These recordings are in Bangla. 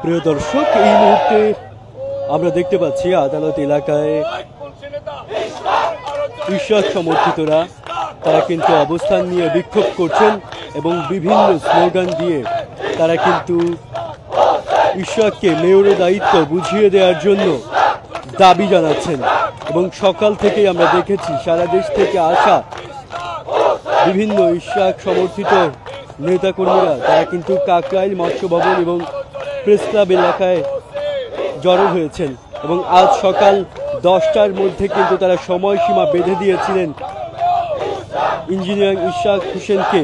প্রিয় দর্শক, এই মুহূর্তে আমরা দেখতে পাচ্ছি আদালত এলাকায় ইশরাক সমর্থিতরা তারা কিন্তু অবস্থান নিয়ে বিক্ষোভ করছেন এবং বিভিন্ন স্লোগান দিয়ে তারা কিন্তু ইশরাককে মেয়রের দায়িত্ব বুঝিয়ে দেওয়ার জন্য দাবি জানাচ্ছেন। এবং সকাল থেকেই আমরা দেখেছি সারা দেশ থেকে আসা বিভিন্ন ইশরাক সমর্থিত নেতাকর্মীরা তারা কিন্তু কাকরাইল মৎস্য ভবন এবং প্রেস ক্লাব এলাকায় জড়ো হয়েছেন এবং আজ সকাল 10টার মধ্যে কিন্তু তারা সময়সীমা বেঁধে দিয়েছিলেন ইঞ্জিনিয়ার ইশরাক হোসেনকে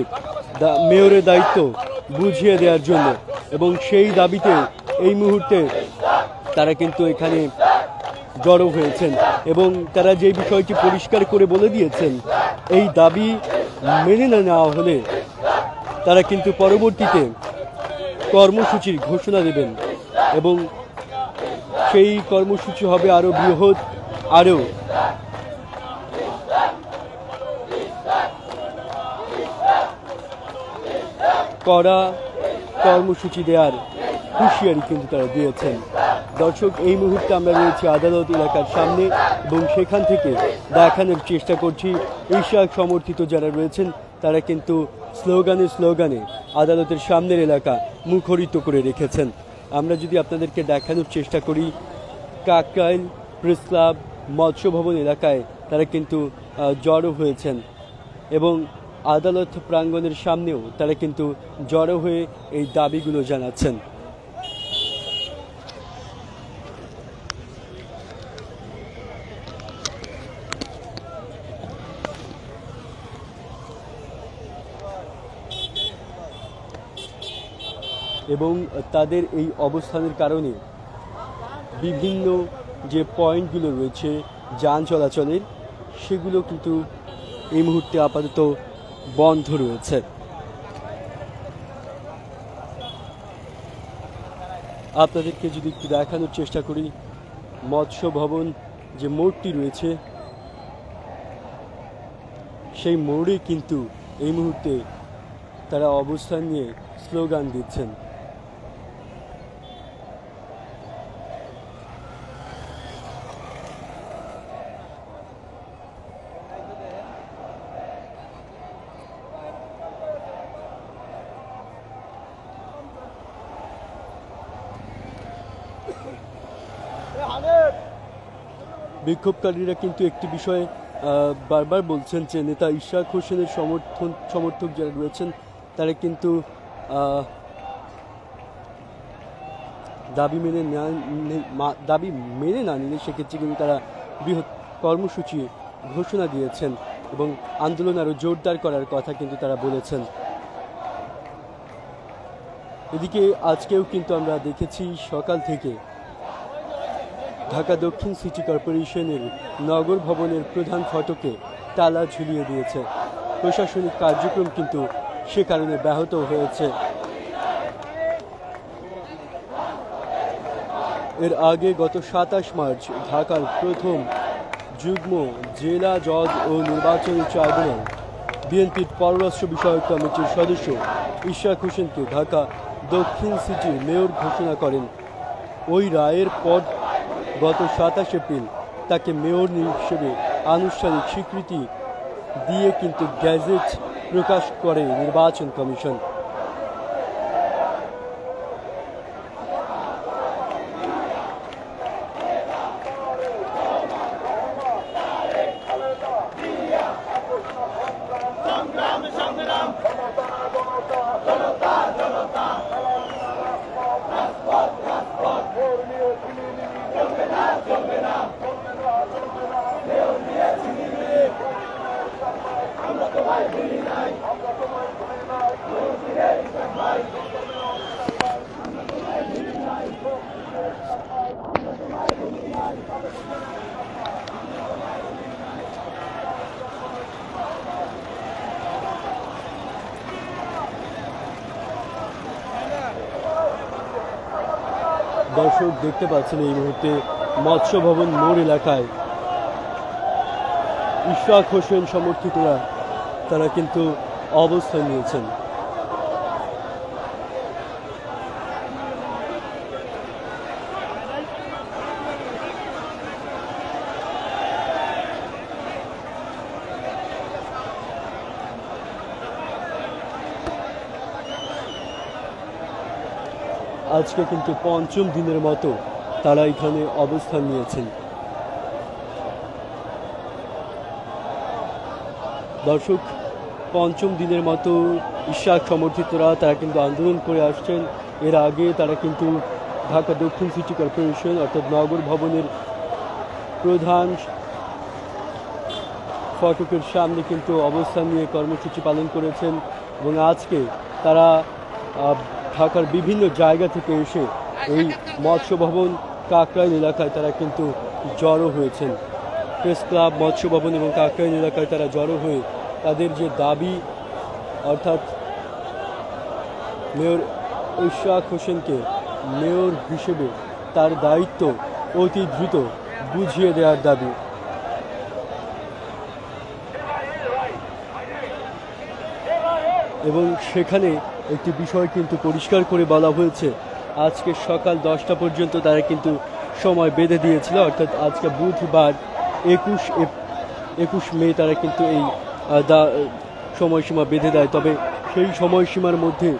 মেয়রের দায়িত্ব বুঝিয়ে দেওয়ার জন্য। এবং সেই দাবিতে এই মুহূর্তে তারা কিন্তু এখানে জড়ো হয়েছেন এবং তারা যে বিষয়টি পরিষ্কার করে বলে দিয়েছেন, এই দাবি মেনে না নেওয়া হলে তারা কিন্তু পরবর্তীতে কর্মসূচির ঘোষণা দেবেন এবং সেই কর্মসূচি হবে আরো বৃহৎ, আরো কড়া কর্মসূচি দেওয়ার হুঁশিয়ারি কিন্তু তারা দিয়েছেন। দর্শক, এই মুহূর্তে আমরা রয়েছি আদালত এলাকার সামনে এবং সেখান থেকে দেখানোর চেষ্টা করছি ইশরাক সমর্থিত যারা রয়েছেন তারা কিন্তু স্লোগানে আদালতের সামনের এলাকা মুখরিত করে রেখেছেন। আমরা যদি আপনাদেরকে দেখানোর চেষ্টা করি, কাকরাইল প্রেস ক্লাব মৎস্য ভবন এলাকায় তারা কিন্তু জড়ো হয়েছেন এবং আদালত প্রাঙ্গণের সামনেও তারা কিন্তু জড়ো হয়ে এই দাবিগুলো জানাচ্ছেন। এবং তাদের এই অবস্থানের কারণে বিভিন্ন যে পয়েন্টগুলো রয়েছে যান চলাচলের, সেগুলো কিন্তু এই মুহূর্তে আপাতত বন্ধ রয়েছে। আপনাদেরকে যদি একটু দেখানোর চেষ্টা করি, মৎস্য ভবন যে মোড়টি রয়েছে সেই মোড়ে কিন্তু এই মুহূর্তে তারা অবস্থান নিয়ে স্লোগান দিচ্ছেন। বিক্ষোভকারীরা কিন্তু একটি বিষয়ে বারবার বলছেন যে নেতা ইশরাক হোসেনের সমর্থক যারা রয়েছেন তারা কিন্তু দাবি মেনে না নিলে সেক্ষেত্রে কিন্তু তারা বৃহৎ কর্মসূচি ঘোষণা দিয়েছেন এবং আন্দোলন আরও জোরদার করার কথা কিন্তু তারা বলেছেন। এদিকে আজকেও কিন্তু আমরা দেখেছি সকাল থেকে ঢাকা দক্ষিণ সিটি কর্পোরেশনের নগর ভবনের প্রধান ফটকে তালা ঝুলিয়ে দিয়েছে। প্রশাসনিক কার্যক্রম কিন্তু সে কারণে ব্যাহত হয়েছে। এর আগে গত 27 মার্চ ঢাকার প্রথম যুগ্ম জেলা জজ ও নির্বাচনী ট্রাইব্যুনাল বিএনপির পররাষ্ট্র বিষয়ক কমিটির সদস্য ইশরাক হোসেনকে ঢাকা দক্ষিণ সিটির মেয়র ঘোষণা করেন। ওই রায়ের পর গত 27 এপ্রিল তাকে মেয়র হিসেবে আনুষ্ঠানিক স্বীকৃতি দিয়ে কিন্তু গ্যাজেট প্রকাশ করে নির্বাচন কমিশন। দর্শক দেখতে পাচ্ছেন এই মুহূর্তে মৎস্য ভবন মোড় এলাকায় ইশরাক হোসেন সমর্থিতরা তারা কিন্তু অবস্থান নিয়েছেন। আজকে কিন্তু পঞ্চম দিনের মতো তারা এখানে অবস্থান নিয়েছেন। দর্শক, পঞ্চম দিনের মতো ইশাক সমর্থিতরা তারা কিন্তু আন্দোলন করে আসছেন। এর আগে তারা কিন্তু ঢাকা দক্ষিণ সিটি কর্পোরেশন অর্থাৎ নগর ভবনের প্রধান ফটকের সামনে কিন্তু অবস্থান নিয়ে কর্মসূচি পালন করেছেন এবং আজকে তারা ঢাকার বিভিন্ন জায়গা থেকে এসে এই মৎস্য ভবন কাকরাইল এলাকায় তারা কিন্তু জড়ো হয়েছেন। প্রেস ক্লাব, মৎস্য ভবন এবং কাকরাইল এলাকায় তারা জড়ো হয়ে তাদের যে দাবি অর্থাৎ মেয়র ইশরাক হোসেনকে মেয়র হিসেবে তার দায়িত্ব অতি দ্রুত বুঝিয়ে দেওয়ার দাবি। এবং সেখানে একটি বিষয় কিন্তু পরিষ্কার করে বলা হয়েছে, আজকে সকাল 10টা পর্যন্ত তারা কিন্তু সময় বেঁধে দিয়েছিল, অর্থাৎ আজকে বুধবার 21 মে তারা কিন্তু এই সময়সীমা বেঁধে দেয়। তবে সেই সময়সীমার মধ্যে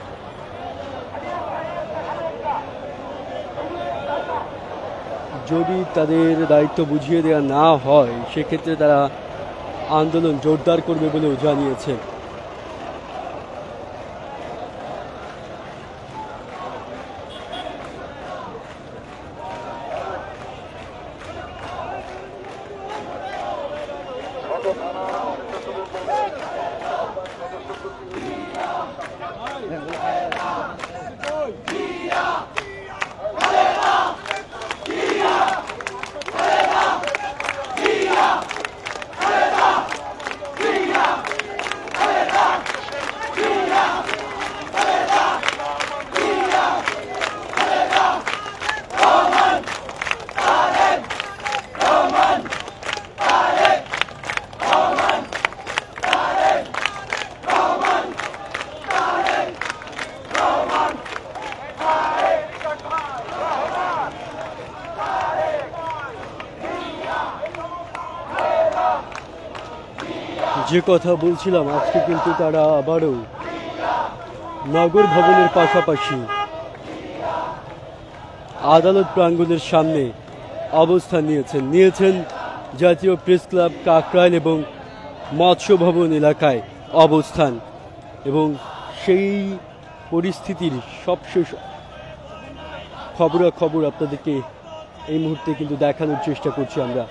যদি তাদের দায়িত্ব বুঝিয়ে দেওয়া না হয় সেক্ষেত্রে তারা আন্দোলন জোরদার করবে বলেও জানিয়েছে। যে কথা বলছিলাম, আজকে কিন্তু তারা আবারও নগর ভবনের পাশাপাশি আদালত প্রাঙ্গণের সামনে অবস্থান নিয়েছেন জাতীয় প্রেস ক্লাব কাকরাইল এবং মৎস্য ভবন এলাকায় অবস্থান। এবং সেই পরিস্থিতির সবশেষ খবরাখবর আপনাদেরকে এই মুহূর্তে কিন্তু দেখানোর চেষ্টা করছি আমরা।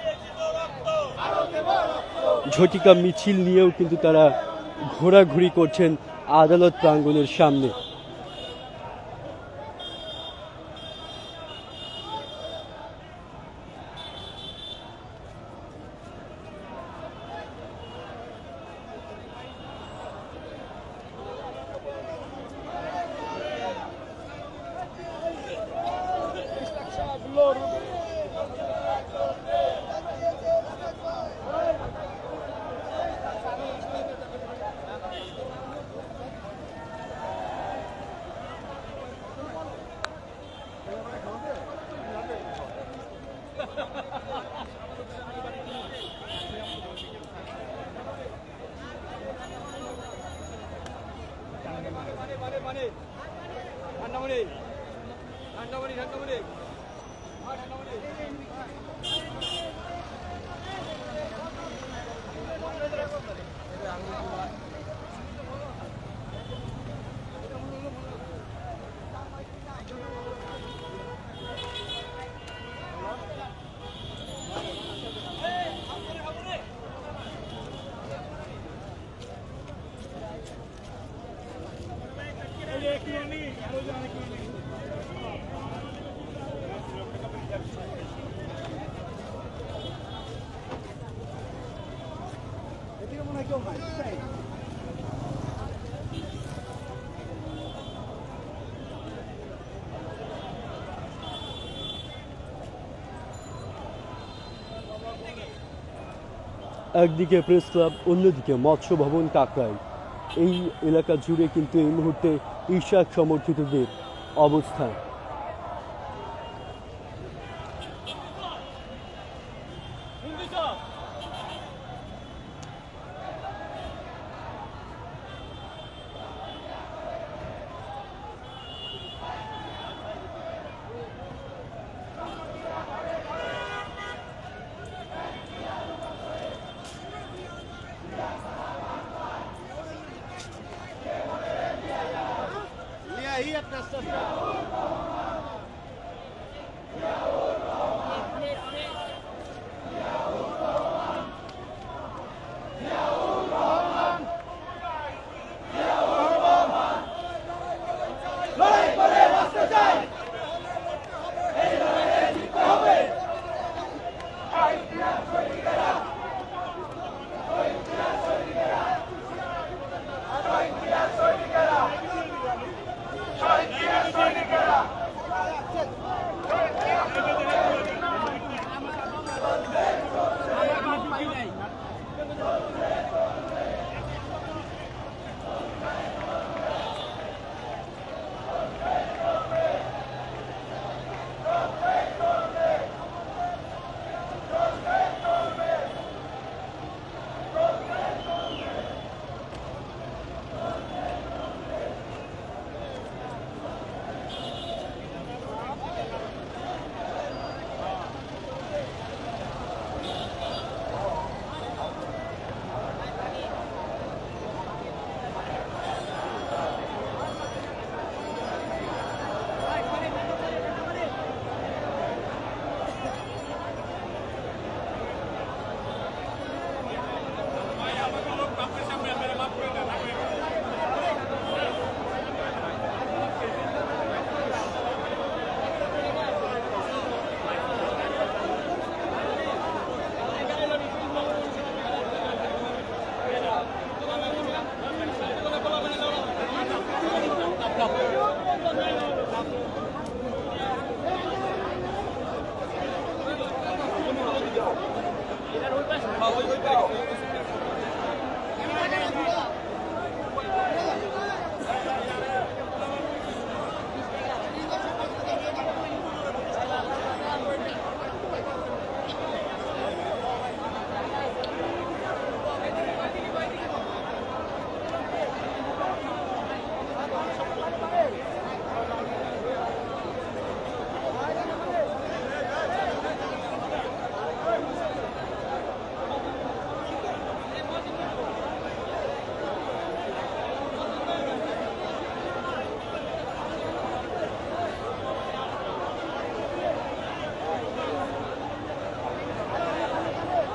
ঝটিকা মিছিল নিয়েও কিন্তু তারা ঘোরাঘুরি করছেন আদালত প্রাঙ্গণের সামনে। একদিকে প্রেস ক্লাব, অন্যদিকে মৎস্য ভবন কাকরাইল, এই এলাকা জুড়ে কিন্তু এই মুহূর্তে ইশাক সমর্থিতদের অবস্থান। चाहिए अपना सब प्लेट